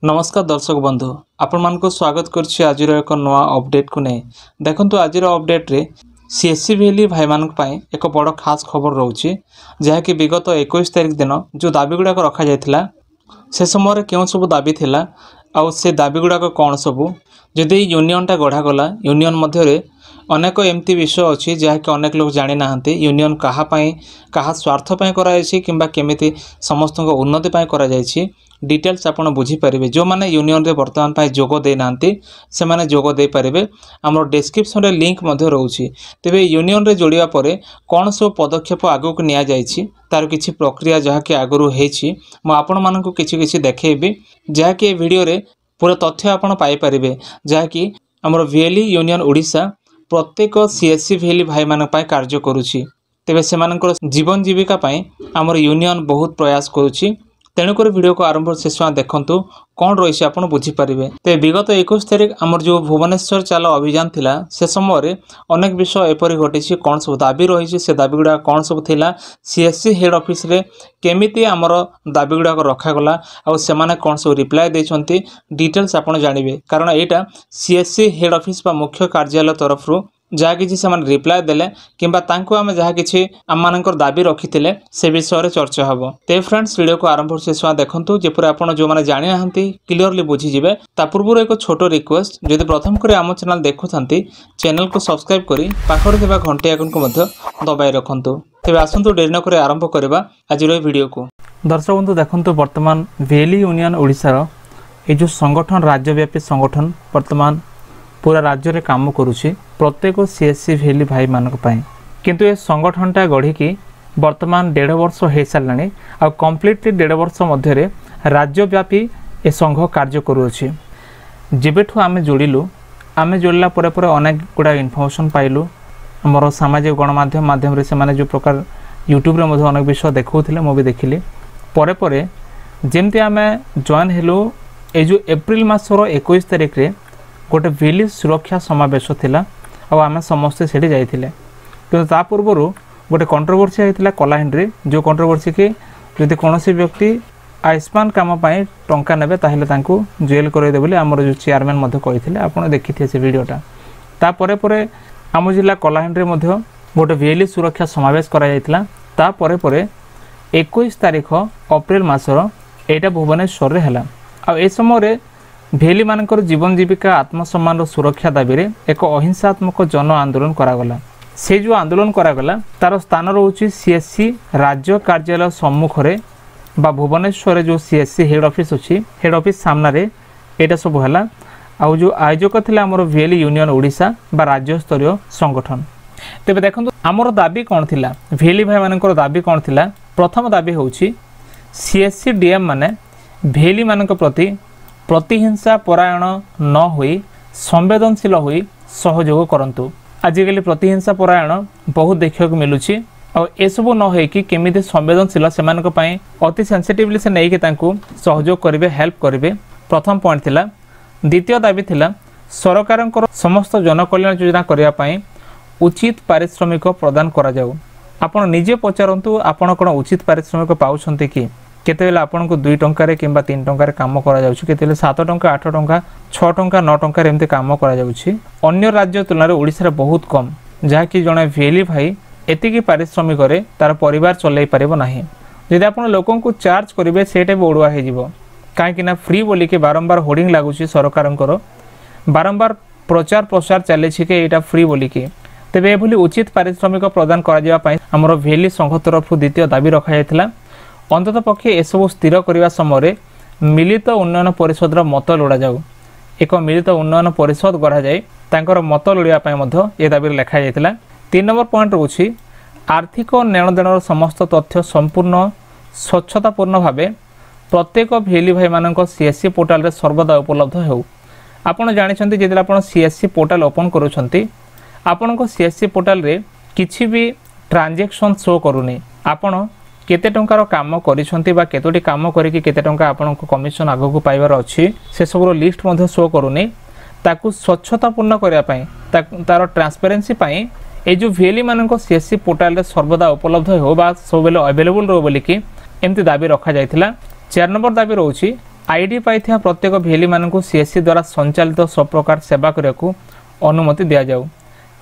नमस्कार दर्शक बंधु आपण मानको स्वागत करछि आज एक नवा अपडेट को नहीं देखंतु आज अपडेट रे सीएससी वैली भाई मानक पई एक बड़ खास खबर रहउछि जहा कि विगत 21 तारिख दिन जो दाबी गुडा को रखा जायतिला से समय रे केउ सब दाबी थिला आ से दाबी गुडा को कोन सब जदि यूनियन टा गढ़ा गला यूनियन मध्य रे अनेक एमती विषय अच्छी जहाँकि अनेक लोग जानी नाहंती यूनियन कहा स्वार्थ पई करा जायछि किंबा केमिति समस्त उन्नति पई करा जायछि डिटेल्स आपण बुझी पारिबे जो माने यूनियन रे वर्तमान पई जोग दे नांती से माने जोग दे पारिबे हमर डिस्क्रिप्शन रे लिंक मध्य रहउछि तेबे यूनियन रे जोड़िया परे कोन सब पदक्षेप आगु को निया जायछि तार किछि प्रक्रिया जहाँकि आगुरु हेछि म आपण मानकु किछि देखेबी जहाँकि वीडियो रे पूरा तथ्य आपण पाई पारिबे जहाँकि हमर वीएलई यूनियन ओडिशा प्रत्येक सीएससी वैली भाई मान कार्य करुछि तेबे सेमानकर जीवन जीविका पाई हमर यूनियन बहुत प्रयास करुछि तेणुक वीडियो को आरंभ शेष देखंतु कौन रही आपड़ बुझीपारे ते विगत 21 तारिख आमर जो भुवनेश्वर चाल अभियान थिला से समय अनेक विषय एपरी घटी कौन सब दाबी रही से दाबी गुड़ा कौन सब थिला सीएससी हेड ऑफिस रे केमिति आमर दाबी गुड़ा रखागला आ सेमाने कौन सब रिप्लाय देछंती डिटेल्स आपण जानिबे कारण एटा सीएससी हेड ऑफिस बा मुख्य कार्यालय तरफ जहाँ कि रिप्लाय देले किंबा तांको आमे जहाँ कि आम मानकर दाबी रखी से विषय में चर्चा हम ते फ्रेंड्स वीडियो को आरंभ शेष देखंतु जेपर आपण जो माने जानि नाहंती क्लियरली बुझीजिबे ता पूर्व एक छोट रिक्वेस्ट जदि प्रथम करे आम चैनल देखुथांती चैनल को सब्सक्राइब करी पाखरे थिबा घंटी आइकन को मध्य दबाई रखंतु तेबे आसंतु डेरी न करे आरंभ करबा आज वीडियो को दर्शक बंधु देखंतु वर्तमान वैली यूनियन ओडिसा रो ए जो संगठन राज्यव्यापी संगठन वर्तमान पूरा राज्य रे काम करुछि प्रत्येक सीएससी वैली भाई मानक पई किंतु ए संगठनटा गढ़ी की वर्तमान 1.5 वर्ष हो सारानी आ कंप्लीटली 1.5 वर्ष मध्य रे राज्यव्यापी ए संघ कार्य करुछि जेबेठु आमे जोड़ला परे अनेक गुड़ा इनफॉरमेशन पाइलु हमर सामाजिक गणमाध्यम माध्यम रे से माने जो प्रकार यूट्यूब रे मध्य अनेक विषय देखौथिले मो भी देखिली परे जेमती आमे जॉइन हेलु ए जो एप्रिल मासर 21 तारिख रे गोटे वैली सुरक्षा समावेश थिला और आम समस्ते से जाइथिले किंतु ता पूर्व गोटे कंट्रोवर्सी होता कलाहांडी जो कंट्रोवर्सी कि जदि कौन व्यक्ति आयुष्मान काम पाई टंका नेबे ताहले तांको जेल करदे बोली आमर जो चेयरमैन मध्य कहिथिले आपण देखिथे से वीडियोटा ता परे आम जिला कलाहांडी मध्य गोटे वैली सुरक्षा समावेश करा जायतिला ता परे 21 तारिख अप्रैल मासर एटा भुवनेश्वर रे हला आ ए समय वैली मानकर जीवन जीविका आत्मसम्मान सुरक्षा दाबी रे एक अहिंसात्मक जन आंदोलन करागला से जो आंदोलन करागला तार स्थान रोची सीएससी राज्य कार्यालय सम्मुख रे बा भुवनेश्वर जो सीएससी हेड ऑफिस अछि हेड ऑफिस सामना रे एटा सब हला आ जो आयोजक थिला हमर वैली यूनियन ओडिशा बा राज्य स्तरीय संगठन तेबे देखंतु हमर दाबी कोन थिला वैली भाई मानकर दाबी कोन थिला प्रथम दाबी होची सीएससी डीएम माने वैली मानक प्रति प्रतिहिंसा परायण न होई संवेदनशील होई सहयोग करंतु आजिकल प्रतिहिंसा परायण बहुत देखिया को मिलुछि और ए सब न होई कि केमिति संवेदनशील सेमानक पई अति सेंसिटिवली से नै कि तांको सहयोग करिवे हेल्प करिवे प्रथम पॉइंट थिला द्वितीय दाबी थिला सरकारक समस्त जनकल्याण योजना करिया पई उचित पारिश्रमिक प्रदान करा जाऊ आपण निजे पचारंतु आपण कोन उचित पारिश्रमिक पाउछंती कि केतेबेले आपन को 2 टंका कि 3 टंका काम करा जाउछि केतेबेले 7 टंका 8 टंका 6 टंका 9 टंका एमते काम करा जाउछि अन्य राज्य तुलना रे ओडिसा रे बहुत कम जहा कि जणे वैली भाई एतिकी पारिश्रमिक रे तार परिवार चलै पारिबो नाही यदि आपन लोकन को चार्ज करिवे सेटे ओडुआ हे जिवो काहे कि ना फ्री बोली के बारंबार होर्डिंग लागुछि सरकारनकर बारंबार प्रचार प्रसार चले छि के एटा फ्री बोली के तबे एभली उचित पारिश्रमिक प्रदान करा जिवा पई हमर वैली संघ तरफ द्वितीय दाबी रखा जायतिला अंतत पक्षे एसबू स्थिर करने समय मिलित उन्नयन परिषद मत लोड़ा जाऊ एक मिलित उन्नयन परिषद गढ़ा जाए तांकर मत लोड़ापी ये दाबी लिखा जाता 3 नंबर पॉइंट रोची आर्थिक लेनदेन समस्त तथ्य संपूर्ण स्वच्छतापूर्ण भाव प्रत्येक वैली भाई मान सीएससी पोर्टाल रे सर्वदा उपलब्ध हो आपड़ जानते जब आप सीएससी पोर्टाल ओपन करुँच आपण सीएससी पोर्टाल रे किसी भी ट्रांजेक्शन शो करूनी आपण केते टंकार काम करिसंती बा केतोटी काम करिकि केते टंका आपनको कमिशन आगो को पाइबार अछि से सबरो लिस्ट मध्ये शो करूनी ताकू स्वच्छतापूर्ण करिया पई तार ट्रांसपेरेंसी पई ए जो वैली माननको सीएससी पोर्टाल रे सर्वदा उपलब्ध हो बा सब बेले अवेलेबल रो बोली कि एमती दाबी रखा जायतिला 4 नंबर दाबी रहउछि आईडी पाइथिया प्रत्येक भेली मानकु सीएससी द्वारा संचालित सब प्रकार सेवा करने को अनुमति दिया जाऊ।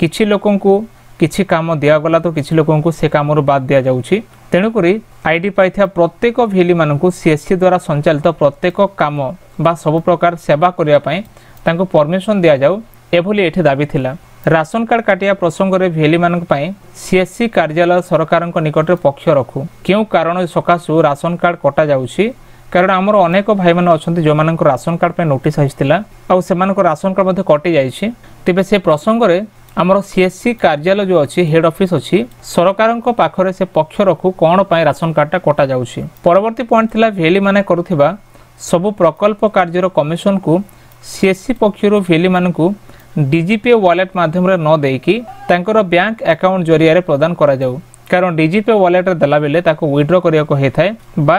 किछि लोकंकु किछि काम दियागला तो किछि लोकंकु से कामरु बाद दिया जाउछि। तेणुकरी आईडी पाइथिया प्रत्येक भेली मानकु सीएससी द्वारा संचालित प्रत्येक काम बा सब प्रकार सेवा करिया पई तांको परमिशन दिया जाऊ एभली एठी दाबी थिला। राशन कार्ड काटिया प्रसंग रे भेली मानक पई सीएससी कार्यालय सरकारक निकट पक्ष रखु केउ कारण सकासु राशन कार्ड कटा जाउछि। कारण आमर अनेक भाई माने अछंती जो मानक राशन कार्ड पे नोटिस आइस्तिला आ सेमानक राशन कार्ड मध्ये कटि जाइछि। तेबे से प्रसंग रे आमर सीएससी कार्यालय जो अच्छी हेड ऑफिस अच्छी सरकार पाखरे से पक्ष रखु कौन पाई राशन कार्डटा कटा जाउछि। परवर्ती पॉइंट थिला भेली माने करुथिबा सबु प्रकल्प कार्यर कमिशन को सीएससी पक्षरु भेली मानकु डीजीपे वॉलेट माध्यम रे न देकी तांकर बैंक अकाउंट जरिया रे प्रदान करा जाऊ। कारण डीजीपे वॉलेट रे देला बेले ताको विथड्रॉ करिया को हेथाय बा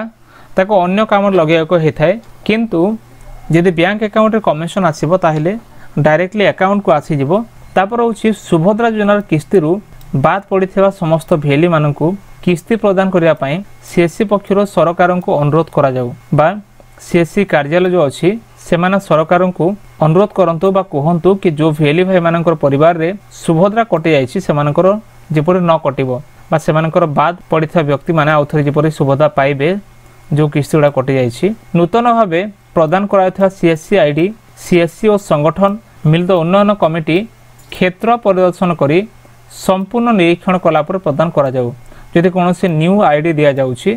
ताको अन्य काम लगाया को हेथाय। किंतु यदि बैंक अकाउंट रे कमिशन आसीबो ताहेले डायरेक्टली अकाउंट को आसी जिवो। तापर होछि सुभद्रा योजनार किस्ती रु बाद पड़िथिबा समस्त भेली मानकु किस्ती प्रदान करिया पई सीएससी पक्षरो सरकार को अनुरोध करा जाऊ बा सीएससी कार्यालय जो अच्छी से माने सरकार को अनुरोध करंतु बा कहंतु कि जो भेली भाई मानकर परिवार रे सुभद्रा कटि जाइछि सेमानकर जेपरि न कटिबो बा सेमानकर बाद पड़िथिबा व्यक्ति माने आउथरे जेपरि सुभद्रा पाइबे जो किस्ती गुडा कटि जाइछि। नूतन भावे प्रदान करायथिबा सीएससी आईडी सीएससी और संगठन मिलित उन्नयन कमिटी क्षेत्र परिदर्शन करी संपूर्ण निरीक्षण कला पर प्रदान करा जाऊ। यदि कौन से न्यू आईडी दिया जाउछि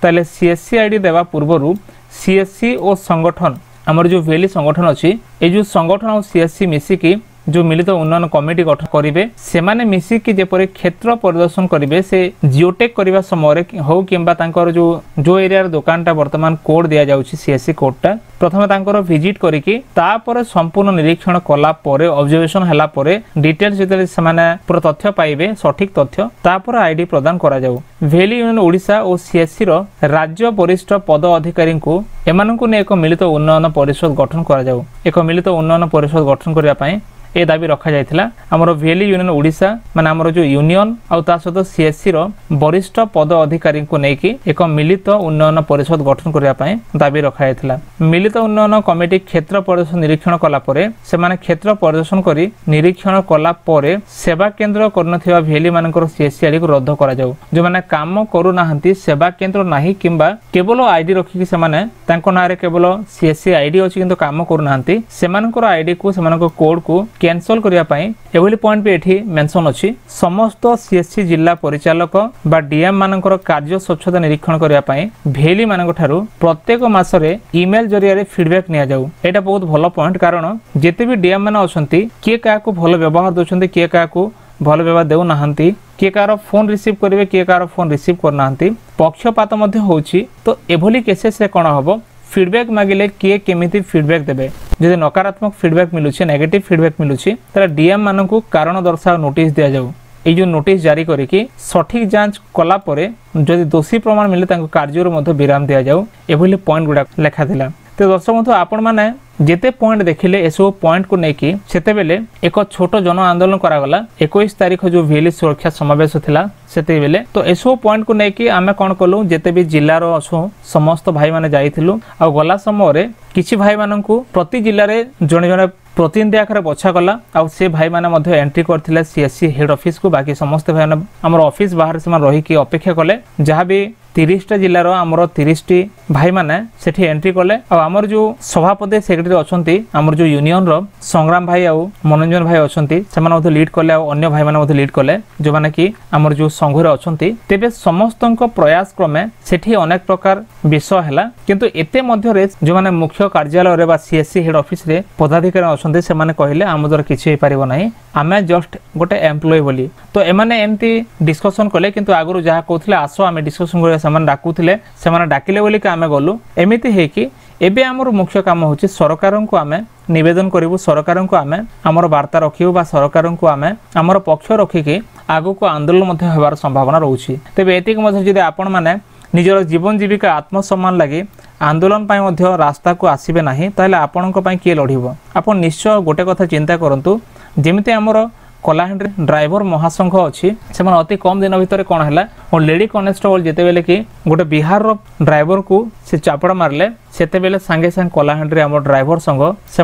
ताले सीएससी आईडी देवा पूर्वरु सीएससी और संगठन आमर जो भेली संगठन अच्छी ए जो संगठन और सीएससी मिसिकी जो मिलित उन्नयन कमिटी गठन करेंगे से माने मिसिकी जेपरि क्षेत्र परिदर्शन करेंगे से जियोटेक करबा समय हो किंबा तांकर जो एरिया दुकानटा वर्तमान कोड दिया जाउछि सीएससी कोडटा प्रथम तांकर विजिट करिकि तापर संपूर्ण निरीक्षण कला परे ऑब्जर्वेशन हला परे डिटेल्स जते से माने पूरा तथ्य पाइबे सठिक तथ्य तापर आईडी प्रदान करा जाऊ। भेली यूनियन ओडिशा और सीएससी रो राज्य वरिष्ठ पद अधिकारी को एमानकु ने एक मिलित उन्नयन परिषद गठन करा जाऊ। एक मिलित उन्नयन परिषद गठन करिया पई ए दाबी रखा जायथिला। हमरो भेली यूनियन ओडिशा माने हमरो जो यूनियन आ ता सहित सीएससी रो वरिष्ठ पद अधिकारी को नेकी एक मिलित उन्नयन परिषद गठन करिया पई दाबी रखा जायथिला। मिलित उन्नयन कमिटी क्षेत्र परिदर्शन निरीक्षण कला परे से माने क्षेत्र परिदर्शन करी निरीक्षण कला परे सेवा केंद्र करनथिबा भेली मानकर सीएससी आईडी को रद्द करा जाऊ। जो माने काम करू नाहंती सेवा केंद्र नाही किंबा केवल आईडी रखी कि से माने तांको नारे केवल सीएससी आईडी अछि किंतु काम करू नाहंती सेमानकर आईडी को सेमानकर कोड को कैंसल करिया पई एभली पॉइंट पे एठी मेंशन अछि। समस्त सीएससी जिला परिचालक बा डीएम मानकर कार्य स्वच्छता निरीक्षण करिया पई भेली मानक ठारू प्रत्येक मासरे ईमेल जरिया रे फीडबैक निया जाऊ। एटा बहुत भलो पॉइंट कारण जेते भी डीएम माने अछंती के का को भलो व्यवहार दोछंती के का को भलो व्यवहार देउ नाहंती के कार फोन रिसीव करिवे के कार फोन रिसीव कर नाहंती पक्षपात मध्ये होउछि। तो एभली केसेस रे कोन हबो फीडबैक मागिले किए केमिति फीडबैक देबे जदि नकारात्मक फीडबैक मिलुछि नेगेटिव फीडबैक मिलुछि ताला डीएम मानकु कारण दर्शाओ नोटिस दिया जाऊ। ए जो नोटिस जारी करिकि सठिक जांच कला परे जदि दोषी प्रमाण मिले तांको कार्यर मध्ये विराम दिया जाऊ। एभली पॉइंट गुडा लेखा थिला। तो दर्शक बंधु आपण माने जेते पॉइंट देखिले एसो पॉइंट को नेकी सेते बेले एक छोटो जन आंदोलन करागला 21 तारिख जो भेली सुरक्षा समावेश थिला सेते बेले। तो एसो पॉइंट को नेकी आमे कोन कलु जेते भी जिल्ला रो असो समस्त भाई माने जाइथिलु आ गला समय रे किछि भाई माननकु प्रति जिल्ला रे जणे जणे प्रतिनिधि आखरे बछा गला आ से भाई माने मध्ये एंट्री करथिले सीएससी हेड ऑफिस को। बाकी समस्त भाई माने हमर ऑफिस बाहर से रही कि अपेक्षा कले जहाँ भी 30टा जिल्लार आमर 30टी भाई माने सेठी एंट्री कले आ आमर जो सभापति सेक्रेटरी अछंती आमर जो यूनियन रो संग्राम भाई आ मनोरंजन भाई अछंती से माने मध्ये लीड कले आ अन्य भाई माने मध्ये लीड कले जो माने कि आमर जो संघर अछंती। तेबे समस्तक प्रयास क्रमे सेठी अनेक प्रकार विषय हला किंतु एते मध्य रे जो माने मुख्य कार्यालय रे बा सीएससी हेड ऑफिस रे पदाधिकारी अछंती से माने कहिले आम द्वारा किछि हे परिबो नाही आमे जस्ट गोटे एम्प्लॉय बोली। तो एमाने एमती डिस्कशन कले किंतु आगुरु जहा कहथिले आसो आमे डिस्कशन करे समान डाकुथिले सेमाने डाकिले बोली कि आमे गलु एमिति हे कि एबे हमर मुख्य काम होछि सरकार को आमे निवेदन करिवु सरकार को आमे हमर वार्ता रखिवु बा सरकार को आमे हमर पक्ष रखि कि आगु को आंदोलन मध्ये हेबार संभावना रहउछि। तेबे एतिक मध्ये जदि आपण माने निजर जीवन जीविका आत्मसम्मान लागि आंदोलन पाई मध्ये रास्ता को आसीबे नाही ताले आपनक पाई के लढिबो। आपण निश्चय गोटे कथा चिंता करंतु जेमिति हमर कलाहांडी ड्राइवर महासंघ अच्छी से अति कम दिन भितर कौन है और लेडी कनेस्टेबल जितेबेले कि गोटे बिहार ड्राइवर को से चापड़ा मारले सेतेबेले सांगे सांगे कलाहांडी आम ड्राइवर संघ से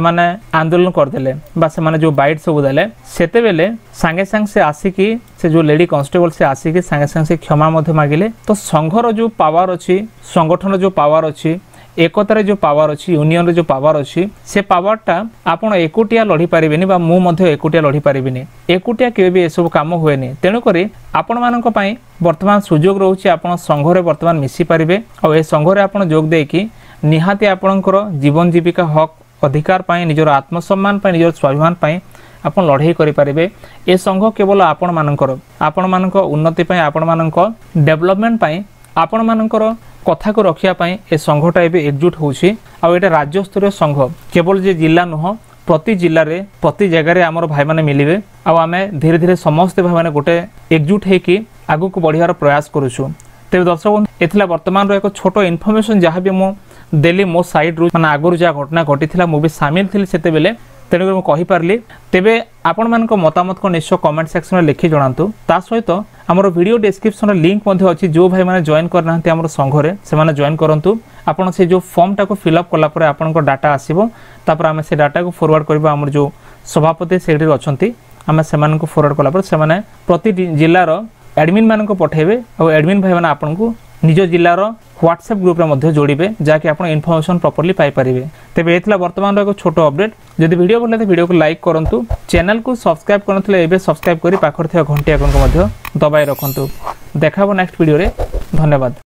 आंदोलन करदे से जो बाइट सब देले सेतेबेले सांगे सांगे से आसिकी से जो लेडी कॉन्स्टेबल से आसिकी सांगे सांगे से क्षमा मागिले। तो संघर जो पावर अच्छी संगठन जो पावर अच्छी एकतार जो पावर अच्छी यूनियन जो पावर अच्छी से पावरटा आपण एकुटिया लड़ी पारिबेनी बा मु मध्य एकुटिया लड़ी पारिबिनी एकुटिया केबे भी एसब काम हुएनी। तेणुकरी आपण मानक पई वर्तमान सुजोग रोचे आपण संघरे वर्तमान मिसी पारिबे और ए संघरे आपण जोग देकी निहाती आपणकर जीवन जीविका हक अधिकार पाई निजर आत्मसम्मान पाई निजर स्वाभिमान पाई आपण लड़ाई करि पारिबे। ए संघ केवल आपण मानक उन्नति पाई आपण मानक डेवलपमेंट पाई आपण मानकर कथा को रखिया पाई ए संघटा एबे एकजुट होउछि आ एटा राज्य स्तरीय संघ केवल जे जिला नुह प्रति जिल्ला रे प्रति जगह रे हमर भाई माने मिलिबे आ आमे धीरे धीरे समस्त भाई माने गोटे एकजुट हे कि आगु को बढ़ियार प्रयास करूछु। तेबे दर्शक एथिला वर्तमान रो एक छोटो इन्फॉर्मेशन जहाँ भी मो देली मो साइड रू माने आगुर जा घटना घटिथिला मु भी शामिल थिली सेते बेले तेणुकर मुझे कहीपारि तेबे आपण मानक मतामत को निश्चय कमेंट सेक्शन में लिखि जणातु। ता सहित आमर वीडियो डिस्क्रिप्शन लिंक अच्छी जो भाई मैंने जॉइन करना आमर संघरे से जॉइन करंतु। आपण से जो फॉर्म टाको फिलअप कला परे आपण को डाटा आसीबो तापर आमे से डाटा को फॉरवर्ड करबा आमर जो सभापति सेक्रेटरी अछंती आमे सेमान को फॉरवर्ड कला परे सेमाने प्रति जिल्ला रो एडमिन मान को पठेबे और एडमिन भाई माने आपण को निज जिल्लार व्हाट्सएप ग्रुप रे मध्य जोड़िबे जाके आपण इन्फॉर्मेशन प्रॉपर्ली पाई परिबे। तेबे एथला वर्तमान रो एक छोटो अपडेट जदि वीडियो भल लागे वीडियो को लाइक करंतु चैनल को सब्सक्राइब करनथले एबे सब्सक्राइब करी पाखर थिया घंटी आइकन को मध्य दबाई रखंतु। देखाबो नेक्स्ट वीडियो रे। धन्यवाद।